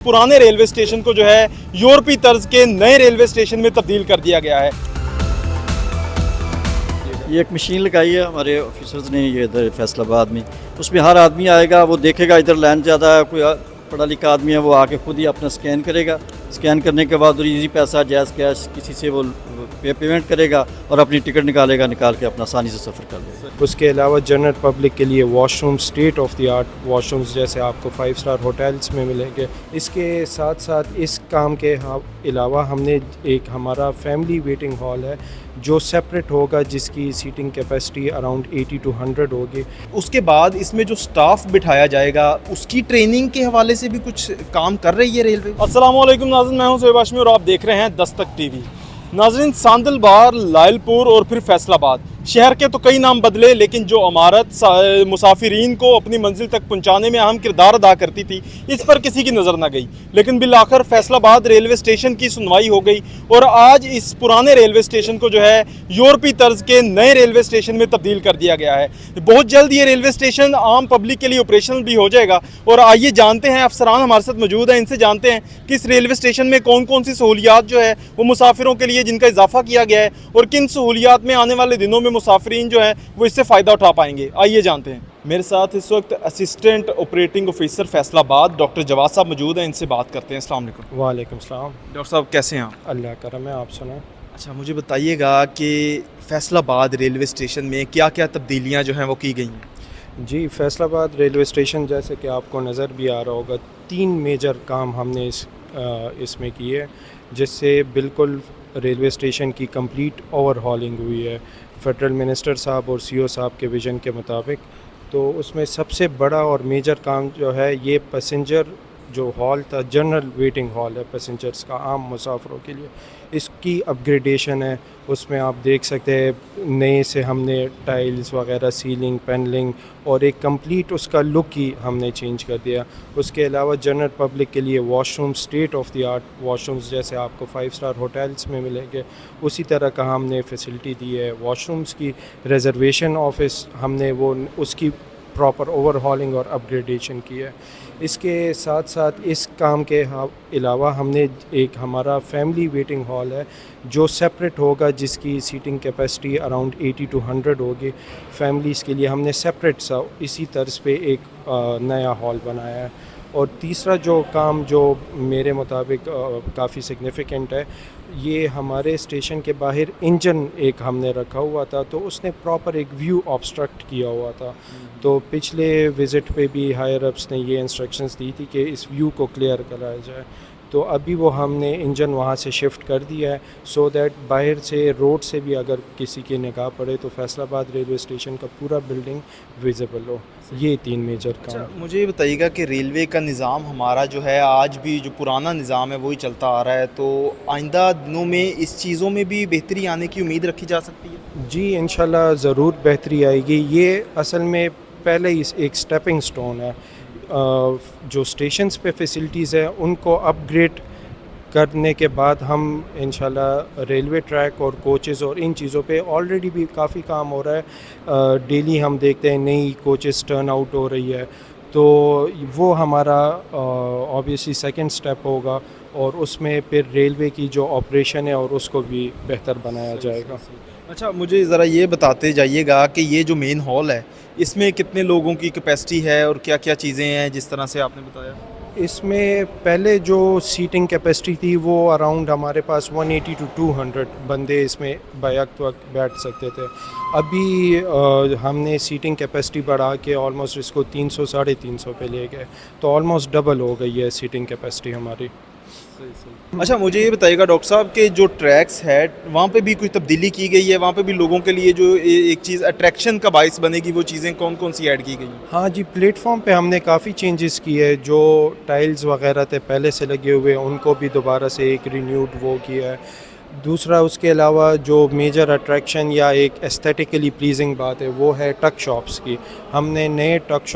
पुराने railway station को जो है यूरोपीय तर्ज के नए रेलवे स्टेशन में तब्दील कर दिया गया है। ये एक मशीन लगाई है हमारे ऑफिसर्स ने ये इधर फैसलाबाद में, उसमें हर आदमी आएगा, वो देखेगा इधर लाइन ज़्यादा है, कोई पढ़ा लिखा आदमी है वो आके खुद ही अपना स्कैन करेगा, स्कैन करने के बाद इजी पैसा जैज़ कैश किसी से वो पेमेंट करेगा और अपनी टिकट निकालेगा, निकाल के अपना आसानी से सफ़र कर लेगा। उसके अलावा जनरल पब्लिक के लिए washroom state of the art washrooms जैसे आपको 5 स्टार होटल्स में मिलेंगे। इसके साथ साथ इस काम के अलावा हमने एक हमारा फैमिली वेटिंग हॉल है जो सेपरेट होगा, जिसकी सीटिंग कैपेसिटी अराउंड 80 to 100 होगी। उसके बाद इसमें जो स्टाफ बिठाया जाएगा उसकी ट्रेनिंग के हवाले से भी कुछ काम कर रही है रेलवे। अस्सलाम वालेकुम नाज़रीन, मैं हूं शोएब हाशमी और आप देख रहे हैं दस्तक टीवी। नाज़रीन, सांदलबार, लायलपुर और फिर फैसलाबाद शहर के तो कई नाम बदले, लेकिन जो इमारत मुसाफिरीन को अपनी मंजिल तक पहुंचाने में अहम किरदार अदा करती थी, इस पर किसी की नज़र न गई। लेकिन बिलाखिर फैसलाबाद रेलवे स्टेशन की सुनवाई हो गई और आज इस पुराने रेलवे स्टेशन को जो है यूरोपीय तर्ज के नए रेलवे स्टेशन में तब्दील कर दिया गया है। बहुत जल्द ये रेलवे स्टेशन आम पब्लिक के लिए ऑपरेशनल भी हो जाएगा। और आइए जानते हैं, अफसरान हमारे साथ मौजूद हैं, इनसे जानते हैं कि इस रेलवे स्टेशन में कौन कौन सी सहूलियात जो है वो मुसाफिरों के लिए जिनका इजाफा किया गया है और किन सहूलियात में आने वाले दिनों में मुसाफिरीन जो है वो इससे फ़ायदा उठा पाएंगे। आइए जानते हैं। मेरे साथ इस वक्त assistant operating officer Faisalabad doctor Jawad sahab मौजूद हैं, इनसे बात करते हैं। अस्सलाम वालेकुम। वालेकुम सलाम। डॉक्टर साहब कैसे हैं आप? अल्लाह करम है, आप सुनाएं। अच्छा, मुझे बताइएगा कि फैसलाबाद रेलवे स्टेशन में क्या क्या तब्दीलियाँ जो हैं वो की गई हैं? जी, फैसलाबाद रेलवे स्टेशन जैसे कि आपको नज़र भी आ रहा होगा, 3 मेजर काम हमने इसमें किए, जिससे बिल्कुल रेलवे स्टेशन की कंप्लीट ओवरहॉलिंग हुई है फेडरल मिनिस्टर साहब और सीओ साहब के विज़न के मुताबिक। तो उसमें सबसे बड़ा और मेजर काम जो है ये पैसेंजर जो हॉल था, जनरल वेटिंग हॉल है पैसेंजर्स का, आम मुसाफिरों के लिए, इसकी अपग्रेडेशन है। उसमें आप देख सकते हैं नए से हमने टाइल्स वगैरह, सीलिंग, पैनलिंग और एक कंप्लीट उसका लुक ही हमने चेंज कर दिया। उसके अलावा जनरल पब्लिक के लिए washroom state of the art washrooms जैसे आपको 5 स्टार होटल्स में मिलेंगे, उसी तरह का हमने फैसिलिटी दी है। वॉशरूम्स की रिजर्वेशन ऑफिस हमने वो उसकी प्रॉपर ओवरहॉलिंग और अपग्रेडेशन की है। इसके साथ साथ इस काम के अलावा हमने एक हमारा फैमिली वेटिंग हॉल है जो सेपरेट होगा, जिसकी सीटिंग कैपेसिटी अराउंड 80 to 100 होगी। फैमिलीज़ के लिए हमने सेपरेट सा इसी तर्ज पे एक नया हॉल बनाया है। और तीसरा जो काम जो मेरे मुताबिक काफ़ी सिग्निफिकेंट है, ये हमारे स्टेशन के बाहर इंजन एक हमने रखा हुआ था, तो उसने प्रॉपर एक व्यू ऑब्स्ट्रक्ट किया हुआ था। तो पिछले विज़िट पे भी हायर अप्स ने ये इंस्ट्रक्शंस दी थी कि इस व्यू को क्लियर कराया जाए। तो अभी वो हमने इंजन वहाँ से शिफ्ट कर दिया है, सो दैट बाहर से रोड से भी अगर किसी की निगाह पड़े तो फैसलाबाद रेलवे स्टेशन का पूरा बिल्डिंग विजिबल हो। ये 3 मेजर काम। अच्छा, मुझे ये बताइएगा कि रेलवे का निज़ाम हमारा जो है आज भी जो पुराना निज़ाम है वही चलता आ रहा है, तो आइंदा दिनों में इस चीज़ों में भी बेहतरी आने की उम्मीद रखी जा सकती है? जी, इंशाल्लाह ज़रूर बेहतरी आएगी। ये असल में पहले ही एक स्टेपिंग स्टोन है। जो स्टेशंस पे फैसिलिटीज़ है उनको अपग्रेड करने के बाद हम इंशाल्लाह रेलवे ट्रैक और कोचेज़ और इन चीज़ों पे ऑलरेडी भी काफ़ी काम हो रहा है। डेली हम देखते हैं नई कोचेज़ टर्न आउट हो रही है, तो वो हमारा ऑब्वियसली सेकंड स्टेप होगा और उसमें फिर रेलवे की जो ऑपरेशन है और उसको भी बेहतर बनाया जाएगा। अच्छा, मुझे ज़रा ये बताते जाइएगा कि ये जो मेन हॉल है इसमें कितने लोगों की कैपेसिटी है और क्या क्या चीज़ें हैं जिस तरह से आपने बताया? इसमें पहले जो सीटिंग कैपेसिटी थी वो अराउंड हमारे पास 180 to 200 बंदे इसमें बैक वक्त बैठ सकते थे। अभी हमने सीटिंग कैपेसिटी बढ़ा के ऑलमोस्ट इसको 300 साढ़े 300 पे ले गए, तो ऑलमोस्ट डबल हो गई है सीटिंग कैपेसिटी हमारी। अच्छा, मुझे ये बताइएगा डॉक्टर साहब के जो ट्रैक्स है वहाँ पे भी कोई तब्दीली की गई है? वहाँ पे भी लोगों के लिए जो एक चीज़ अट्रैक्शन का बाइस बनेगी, वो चीज़ें कौन कौन सी ऐड की गई हैं? हाँ जी, प्लेटफॉर्म पे हमने काफ़ी चेंजेस किए हैं। जो टाइल्स वगैरह थे पहले से लगे हुए, उनको भी दोबारा से एक रिन्यूड वो किया है। दूसरा उसके अलावा जो मेजर अट्रैक्शन या एक एस्थेटिकली प्लीजिंग बात है वो है ट्रक शॉप्स की। हमने नए ट्रक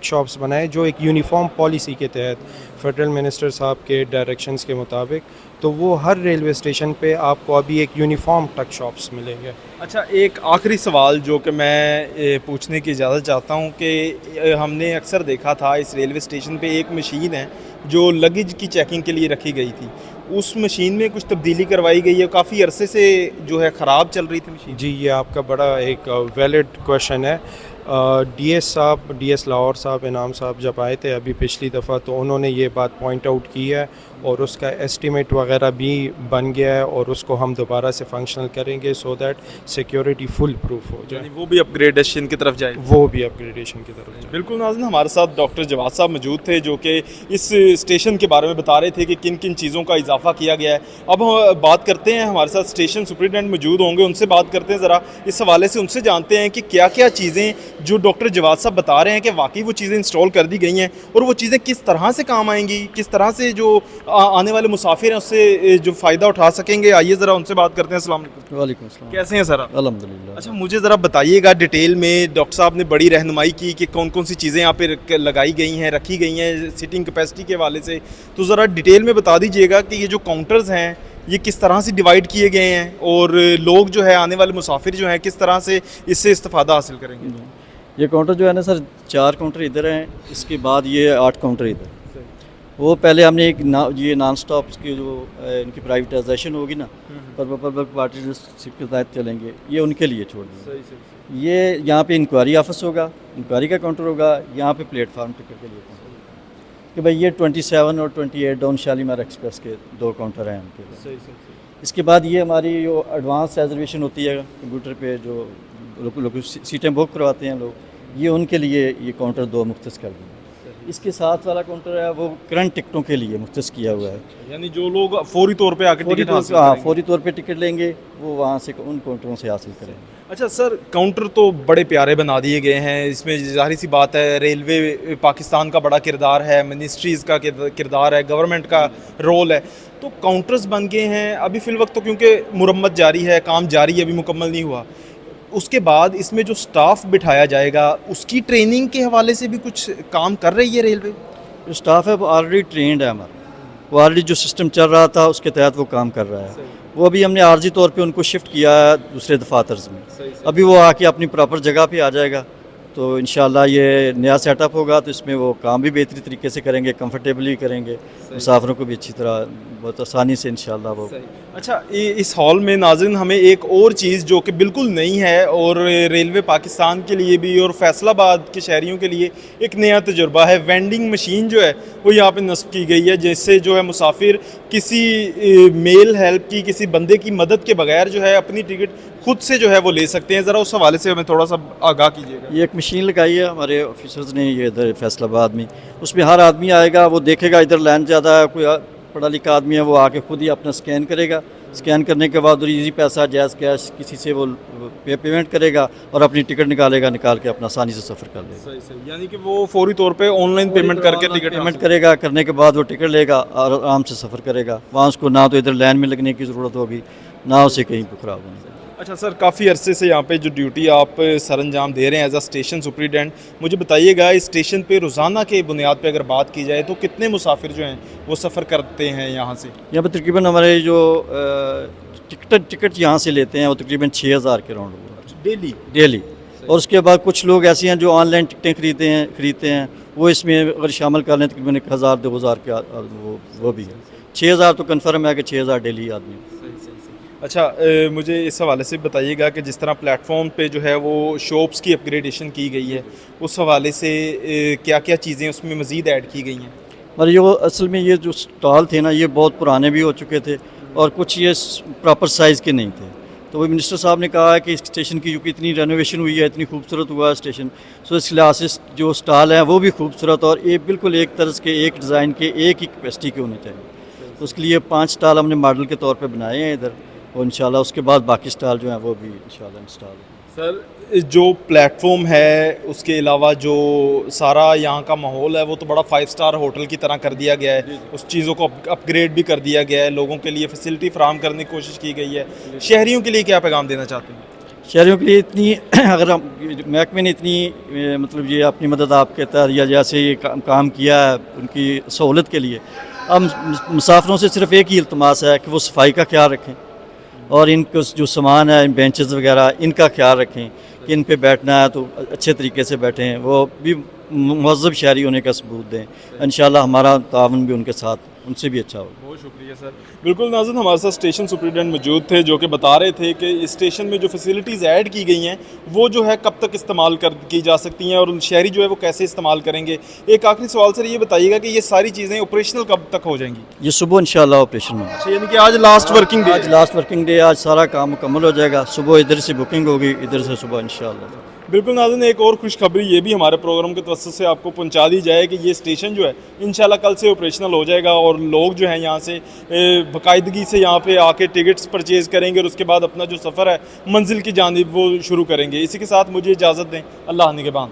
शॉप्स बनाए जो एक यूनिफॉर्म पॉलिसी के तहत फेडरल मिनिस्टर साहब के डायरेक्शंस के मुताबिक, तो वो हर रेलवे स्टेशन पे आपको अभी एक यूनिफॉर्म ट्रक शॉप्स मिलेंगे। अच्छा, एक आखिरी सवाल जो कि मैं पूछने की इजाज़त चाहता हूँ कि हमने अक्सर देखा था इस रेलवे स्टेशन पे एक मशीन है جو लगेज की चेकिंग के लिए रखी गई थी, उस मशीन में कुछ तब्दीली करवाई गई है। काफ़ी अरसे से जो है ख़राब चल रही थी मशीन। जी, ये आपका बड़ा एक वैलिड क्वेश्चन है। DS लाहौर साहब, इनाम साहब जब आए थे अभी पिछली दफ़ा, तो उन्होंने ये बात पॉइंट आउट की है और उसका एस्टीमेट वगैरह भी बन गया है और उसको हम दोबारा से फंक्शनल करेंगे so that security full proof हो जाए, यानी वो भी अपग्रेडेशन की तरफ जाए। वो भी अपग्रेडेशन की तरफ जाए। बिल्कुल नाज़रीन, हमारे साथ डॉक्टर जवाद साहब मौजूद थे जो कि इस स्टेशन के बारे में बता रहे थे कि किन किन चीज़ों का इजाफा किया गया है। अब हम बात करते हैं, हमारे साथ स्टेशन सुपरिटेंडेंट मौजूद होंगे, उनसे बात करते हैं ज़रा इस हवाले से, उनसे जानते हैं कि क्या क्या चीज़ें जो डॉक्टर जवाद साहब बता रहे हैं कि वाकई वो चीज़ें इंस्टॉल कर दी गई हैं और वो चीज़ें किस तरह से काम आएंगी, किस तरह से जो आने वाले मुसाफिर हैं उससे जो फ़ायदा उठा सकेंगे। आइए ज़रा उनसे बात करते हैं। अस्सलाम वालेकुम। वालेकुम अस्सलाम। कैसे हैं सर आप? अल्हम्दुलिल्लाह। अच्छा, मुझे ज़रा बताइएगा डिटेल में, डॉक्टर साहब ने बड़ी रहनुमाई की कि कौन कौन सी चीज़ें यहाँ पे लगाई गई हैं, रखी गई हैं सीटिंग कैपेसिटी के हवाले से, तो ज़रा डिटेल में बता दीजिएगा कि ये जो काउंटर्स हैं ये किस तरह से डिवाइड किए गए हैं और लोग जो है आने वाले मुसाफिर जो हैं किस तरह से इससे इस्तेफादा हासिल करेंगे। ये काउंटर जो है ना सर, 4 काउंटर इधर हैं, इसके बाद ये 8 काउंटर इधर। वो पहले हमने ये नॉन स्टॉप की जो इनकी प्राइवेटाइजेशन होगी ना, पब्लिक पार्टनरशिप के तहत चलेंगे, ये उनके लिए छोड़ देंगे। ये यहाँ पे इंक्वायरी ऑफिस होगा, इंक्वायरी का काउंटर होगा, यहाँ पे प्लेटफार्म टिकट के लिए कि भाई ये 27 और 28 डाउन शालीमार एक्सप्रेस के 2 काउंटर हैं उनके लिए। इसके बाद ये हमारी जो एडवांस रिजर्वेशन होती है कंप्यूटर पे, जो लोग सीटें बुक करवाते हैं लोग, ये उनके लिए ये काउंटर 2 मुख्तस कर दिए। इसके साथ वाला काउंटर है वो करंट टिकटों के लिए मुख्तस किया हुआ है, यानी जो लोग फौरी तौर पे आके टिकट हासिल हाँ करेंगे। फौरी तौर पे टिकट लेंगे वो वहाँ से उन काउंटरों से हासिल करेंगे। अच्छा सर, काउंटर तो बड़े प्यारे बना दिए गए हैं, इसमें ज़ाहिर सी बात है रेलवे पाकिस्तान का बड़ा किरदार है, मिनिस्ट्रीज़ का किरदार है, गवर्नमेंट का रोल है, तो काउंटर्स बन गए हैं। अभी फ़िल वक्त तो क्योंकि मुरम्मत जारी है, काम जारी है, अभी मुकम्मल नहीं हुआ, उसके बाद इसमें जो स्टाफ बिठाया जाएगा उसकी ट्रेनिंग के हवाले से भी कुछ काम कर रही है रेलवे। जो स्टाफ है वो ऑलरेडी ट्रेंड है हमारा, वो ऑलरेडी जो सिस्टम चल रहा था उसके तहत वो काम कर रहा है। वो अभी हमने आर्जी तौर पे उनको शिफ्ट किया है दूसरे दफातर्स में, अभी वो आके अपनी प्रॉपर जगह पे आ जाएगा, तो इंशाल्लाह ये नया सेटअप होगा, तो इसमें वो काम भी बेहतरी तरीके से करेंगे, कंफर्टेबली करेंगे, मुसाफिरों को भी अच्छी तरह बहुत आसानी से इंशाल्लाह वो। अच्छा, इस हॉल में नाज़रीन हमें एक और चीज़ जो कि बिल्कुल नई है और रेलवे पाकिस्तान के लिए भी और फैसलाबाद के शहरियों के लिए एक नया तजुर्बा है, वेंडिंग मशीन जो है वो यहाँ पे नस्ब की गई है, जिससे जो है मुसाफिर किसी मेल हेल्प की, किसी बंदे की मदद के बगैर जो है अपनी टिकट खुद से जो है वो ले सकते हैं। ज़रा उस हवाले से हमें थोड़ा सा आगाह कीजिएगा। ये एक मशीन लगाई है हमारे ऑफिसर्स ने, ये इधर फैसलाबाद में, उसमें हर आदमी आएगा, वो देखेगा इधर लाइन ज़्यादा है, कोई पढ़ा लिखा आदमी है, वो आके खुद ही अपना स्कैन करेगा, स्कैन करने के बाद इजी पैसा जैज़ कैश किसी से वो पेमेंट करेगा और अपनी टिकट निकाल के अपना आसानी से सफ़र कर लेगा। यानी कि वो फौरी तौर पे ऑनलाइन पेमेंट करके टिकट पेमेंट करेगा, करने के बाद वो टिकट लेगा और आराम से सफ़र करेगा, वहाँ उसको ना तो इधर लाइन में लगने की ज़रूरत होगी, ना उसे कहीं पर ख़राब होने। अच्छा सर, काफ़ी अरसे से यहाँ पे जो ड्यूटी आप सर अंजाम दे रहे हैं एज अ स्टेशन सुपरिटेंडेंट, मुझे बताइएगा इस स्टेशन पे रोज़ाना के बुनियाद पे अगर बात की जाए तो कितने मुसाफिर जो हैं वो सफ़र करते हैं यहाँ से? यहाँ पर तकरीबन हमारे जो टिकट यहाँ से लेते हैं वो तकरीबन 6000 के राउंड डेली, और उसके बाद कुछ लोग ऐसे हैं जो ऑनलाइन टिकटें खरीदते हैं, वो इसमें अगर शामिल कर लें तकरीबन 1000-2000 के वो भी है। 6000 तो कन्फर्म है कि 6000 डेली आदमी। अच्छा, मुझे इस हवाले से बताइएगा कि जिस तरह प्लेटफॉर्म पे जो है वो शॉप्स की अपग्रेडेशन की गई है, उस हवाले से क्या क्या चीज़ें उसमें मज़ीद ऐड की गई हैं? और ये असल में ये जो स्टॉल थे ना, ये बहुत पुराने भी हो चुके थे और कुछ ये प्रॉपर साइज़ के नहीं थे, तो वो मिनिस्टर साहब ने कहा है कि इस स्टेशन की क्योंकि इतनी रेनोवेशन हुई है, इतनी खूबसूरत हुआ है स्टेशन, सो इस लिहाज से जो स्टॉल हैं वो भी खूबसूरत और एक बिल्कुल एक तर्ज के, एक डिज़ाइन के, एक ही कैपेसिटी के होने चाहिए। तो उसके लिए 5 स्टॉल हमने मॉडल के तौर पर बनाए हैं इधर, और इंशाल्लाह उसके बाद बाकी स्टॉल जो हैं वो भी इंशाल्लाह इंस्टॉल। सर, जो प्लेटफॉर्म है उसके अलावा जो सारा यहाँ का माहौल है वो तो बड़ा 5 स्टार होटल की तरह कर दिया गया है, उस चीज़ों को अपग्रेड भी कर दिया गया है, लोगों के लिए फैसिलिटी फराहम करने की कोशिश की गई है। शहरियों के लिए क्या पैगाम देना चाहते हैं? शहरियों के लिए इतनी अगर हम महकमे ने इतनी मतलब ये अपनी मदद आपके तहत या जैसे ये काम किया है उनकी सहूलत के लिए, हम मुसाफिरों से सिर्फ एक ही इल्तमास है कि वो सफाई का ख्याल रखें और इनको जो सामान है बेंचेस वगैरह इनका ख्याल रखें कि इन पे बैठना है तो अच्छे तरीके से बैठें। वो भी مہذب شہری ہونے کا ثبوت دیں. انشاءاللہ ہمارا تعاون بھی ان کے ساتھ ان سے بھی اچھا ہوگا. بہت شکریہ سر. بالکل ناظرین ہمارے ساتھ اسٹیشن سپرنٹینڈنٹ موجود تھے جو کہ بتا رہے تھے کہ اسٹیشن میں جو فیسلٹیز ایڈ کی گئی ہیں وہ جو ہے کب تک استعمال کی جا سکتی ہیں اور شہری جو ہے وہ کیسے استعمال کریں گے. ایک آخری سوال سر یہ بتائیے گا کہ یہ ساری چیزیں آپریشنل کب تک ہو جائیں گی؟ یہ صبح انشاءاللہ آپریشن ہوگا. یعنی کہ آج لاسٹ ورکنگ ڈے. آج لاسٹ ورکنگ ڈے, آج سارا کام مکمل ہو جائے گا. صبح ادھر سے بکنگ ہوگی, ادھر سے صبح انشاءاللہ. بالکل ناظرین ایک اور خوشخبری یہ بھی ہمارے پروگرام کے توسط سے آپ کو پہنچا دی جائے کہ یہ اسٹیشن جو ہے انشاءاللہ کل سے آپریشنل ہو جائے گا اور لوگ جو ہیں یہاں سے باقاعدگی سے یہاں پہ آ کے ٹکٹس پرچیز کریں گے اور اس کے بعد اپنا جو سفر ہے منزل کی جانب وہ شروع کریں گے. اسی کے ساتھ مجھے اجازت دیں. اللہ نگہبان.